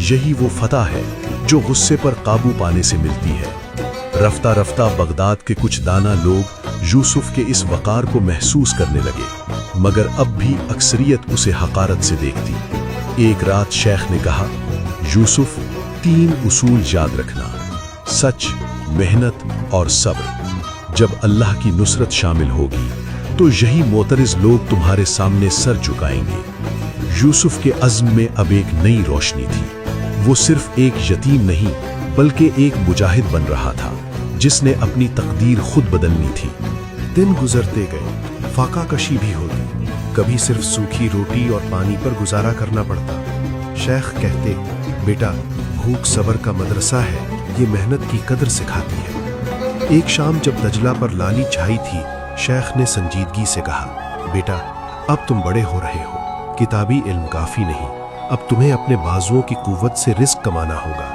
یہی وہ فتح ہے جو غصے پر قابو پانے سے ملتی ہے۔ رفتہ رفتہ بغداد کے کچھ دانا لوگ یوسف کے اس وقار کو محسوس کرنے لگے، مگر اب بھی اکثریت اسے حقارت سے دیکھتی۔ ایک رات شیخ نے کہا، یوسف 3 اصول یاد رکھنا: سچ، محنت اور صبر۔ جب اللہ کی نصرت شامل ہوگی تو یہی معترض لوگ تمہارے سامنے سر جھکائیں گے۔ یوسف کے عزم میں اب ایک نئی روشنی تھی۔ وہ صرف ایک یتیم نہیں بلکہ ایک مجاہد بن رہا تھا جس نے اپنی تقدیر خود بدلنی تھی۔ دن گزرتے گئے، فاقہ کشی بھی ہوتی، کبھی صرف سوکھی روٹی اور پانی پر گزارا کرنا پڑتا۔ شیخ کہتے، بیٹا، بھوک صبر کا مدرسہ ہے، یہ محنت کی قدر سکھاتی ہے۔ ایک شام جب دجلہ پر لالی چھائی تھی، شیخ نے سنجیدگی سے کہا، بیٹا، اب تم بڑے ہو رہے ہو، کتابی علم کافی نہیں، اب تمہیں اپنے بازوؤں کی قوت سے رزق کمانا ہوگا۔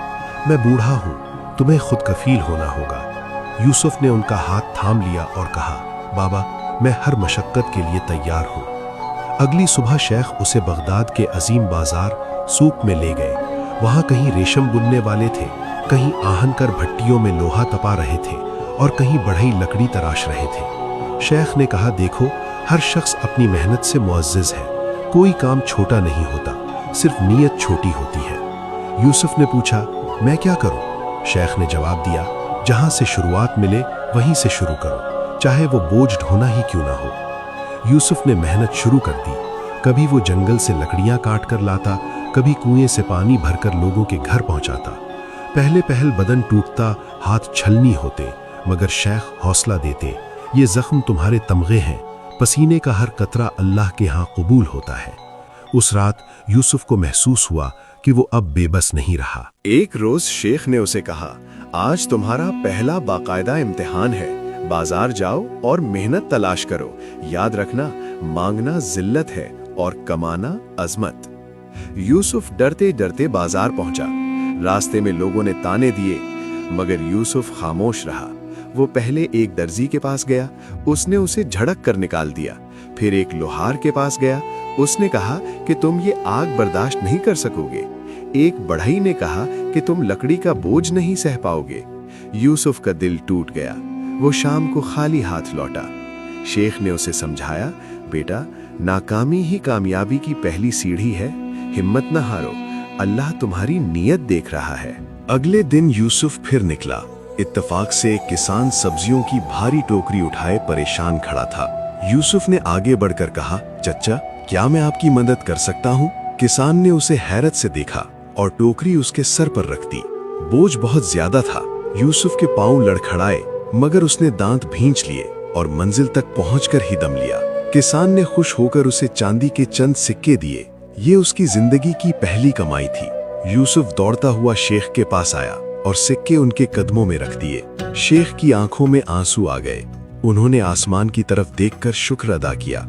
میں بوڑھا ہوں، تمہیں خود کفیل ہونا ہوگا۔ یوسف نے ان کا ہاتھ تھام لیا اور کہا، بابا، میں ہر مشقت کے لیے تیار ہوں۔ اگلی صبح شیخ اسے بغداد کے عظیم بازار سوق میں لے گئے۔ وہاں کہیں ریشم بننے والے تھے، کہیں آہن کر بھٹیوں میں لوہا تپا رہے تھے اور کہیں بڑھئی لکڑی تراش رہے تھے۔ شیخ نے کہا، دیکھو، ہر شخص اپنی محنت سے معزز ہے، کوئی کام چھوٹا نہیں ہوتا، صرف نیت چھوٹی ہوتی ہے۔ یوسف نے پوچھا، میں کیا کروں؟ شیخ نے جواب دیا، جہاں سے شروعات ملے وہیں سے شروع کرو، چاہے وہ بوجھ ڈھونا ہی کیوں نہ ہو۔ یوسف نے محنت شروع کر دی۔ کبھی وہ جنگل سے لکڑیاں کاٹ کر لاتا، کبھی کنویں سے پانی بھر کر لوگوں کے گھر پہنچاتا۔ پہل بدن ٹوٹتا، ہاتھ چھلنی ہوتے، مگر شیخ حوصلہ دیتے، یہ زخم تمہارے تمغے ہیں، پسینے کا ہر قطرہ اللہ کے ہاں قبول ہوتا ہے۔ اس رات یوسف کو محسوس ہوا کہ وہ اب بے بس نہیں رہا۔ ایک روز شیخ نے اسے کہا، آج تمہارا پہلا باقاعدہ امتحان ہے، بازار جاؤ اور محنت تلاش کرو، یاد رکھنا، مانگنا ذلت ہے اور کمانا عظمت۔ یوسف ڈرتے ڈرتے بازار پہنچا۔ راستے میں لوگوں نے تانے دیے، مگر یوسف خاموش رہا۔ وہ پہلے ایک درزی کے پاس گیا، اس نے اسے جھڑک کر نکال دیا۔ پھر ایک لوہار کے پاس گیا، اس نے کہا کہ تم یہ آگ برداشت نہیں کر سکو گے۔ ایک بڑھئی نے کہا کہ تم لکڑی کا بوجھ نہیں سہ پاؤ گے۔ یوسف کا دل ٹوٹ گیا، وہ شام کو خالی ہاتھ لوٹا۔ شیخ نے اسے سمجھایا، بیٹا، ناکامی ہی کامیابی کی پہلی سیڑھی ہے، ہمت نہ ہارو، اللہ تمہاری نیت دیکھ رہا ہے۔ اگلے دن یوسف پھر نکلا۔ اتفاق سے ایک کسان سبزیوں کی بھاری ٹوکری اٹھائے پریشان کھڑا تھا۔ یوسف نے آگے بڑھ کر کہا، چچا، کیا میں آپ کی مدد کر سکتا ہوں؟ کسان نے اسے حیرت سے دیکھا اور ٹوکری اس کے سر پر رکھ دی۔ بوجھ بہت زیادہ تھا۔ یوسف کے پاؤں لڑکھڑائے، مگر اس نے دانت بھینچ لیے اور منزل تک پہنچ کر ہی دم لیا۔ کسان نے خوش ہو کر اسے چاندی کے چند سکے دیے۔ یہ اس کی زندگی کی پہلی کمائی تھی۔ یوسف دوڑتا ہوا شیخ کے پاس آیا اور سکے ان کے قدموں میں رکھ دیے۔ شیخ کی آنکھوں میں آنسو آ گئے۔ انہوں نے آسمان کی طرف دیکھ کر شکر ادا کیا۔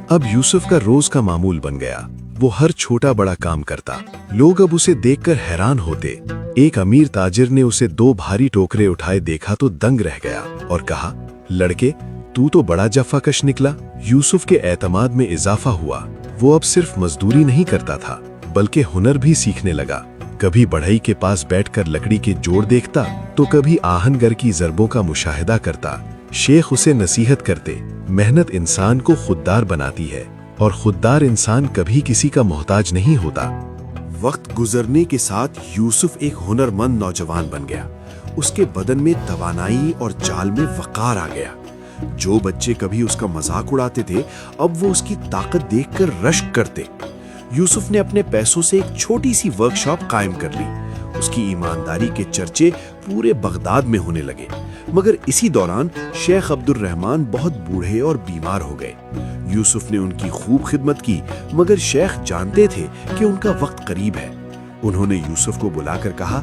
اب یوسف کا روز کا معمول بن گیا۔ وہ ہر چھوٹا بڑا کام کرتا۔ لوگ اب اسے دیکھ کر حیران ہوتے۔ ایک امیر تاجر نے اسے 2 بھاری ٹوکرے اٹھائے دیکھا تو دنگ رہ گیا اور کہا، لڑکے، تو بڑا جفا کش نکلا۔ یوسف کے اعتماد میں اضافہ ہوا۔ وہ اب صرف مزدوری نہیں کرتا تھا بلکہ ہنر بھی سیکھنے لگا۔ کبھی بڑھئی کے پاس بیٹھ کر لکڑی کے جوڑ دیکھتا تو کبھی آہن گر کی ضربوں کا مشاہدہ کرتا۔ شیخ اسے نصیحت کرتے، محنت انسان کو خوددار بناتی ہے اور خوددار انسان کبھی کسی کا محتاج نہیں ہوتا۔ وقت گزرنے کے ساتھ یوسف ایک ہنرمند نوجوان بن گیا۔ اس کے بدن میں توانائی اور چال میں وقار آ گیا۔ جو بچے کبھی اس کا مذاق اڑاتے تھے، اب وہ اس کی طاقت دیکھ کر رشک کرتے۔ یوسف نے اپنے پیسوں سے ایک چھوٹی سی ورک شاپ قائم کر لی۔ اس کی ایمانداری کے چرچے پورے بغداد میں ہونے لگے۔ مگر اسی دوران شیخ عبد الرحمن بہت بوڑھے اور بیمار ہو گئے۔ یوسف نے ان کی خوب خدمت کی، مگر شیخ جانتے تھے کہ ان کا وقت قریب ہے۔ انہوں نے یوسف کو بلا کر کہا،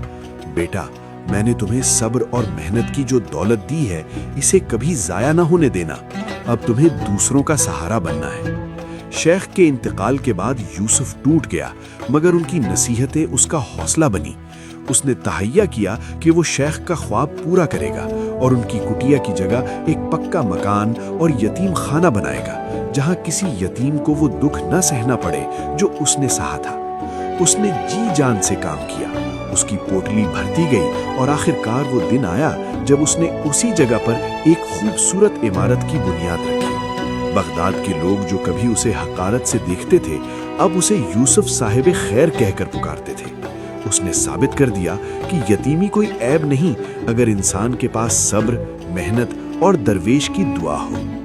بیٹا، میں نے تمہیں صبر اور محنت کی جو دولت دی ہے، اسے کبھی ضائع نہ ہونے دینا۔ اب تمہیں دوسروں کا سہارا بننا ہے۔ شیخ کے انتقال کے بعد یوسف ٹوٹ گیا، مگر ان کی نصیحتیں اس کا حوصلہ بنی۔ اس نے تہیہ کیا کہ وہ شیخ کا خواب پورا کرے گا اور ان کی کٹیا کی جگہ ایک پکا مکان اور یتیم خانہ بنائے گا، جہاں کسی یتیم کو وہ دکھ نہ سہنا پڑے جو اس نے سہا تھا۔ اس نے جی جان سے کام کیا، اس کی پوٹلی بھرتی گئی اور آخرکار وہ دن آیا جب اس نے اسی جگہ پر ایک خوبصورت عمارت کی بنیاد رکھی۔ بغداد کے لوگ جو کبھی اسے حقارت سے دیکھتے تھے اب اسے یوسف صاحب خیر کہہ کر پکارتے تھے۔ اس نے ثابت کر دیا کہ یتیمی کوئی عیب نہیں اگر انسان کے پاس صبر، محنت اور درویش کی دعا ہو۔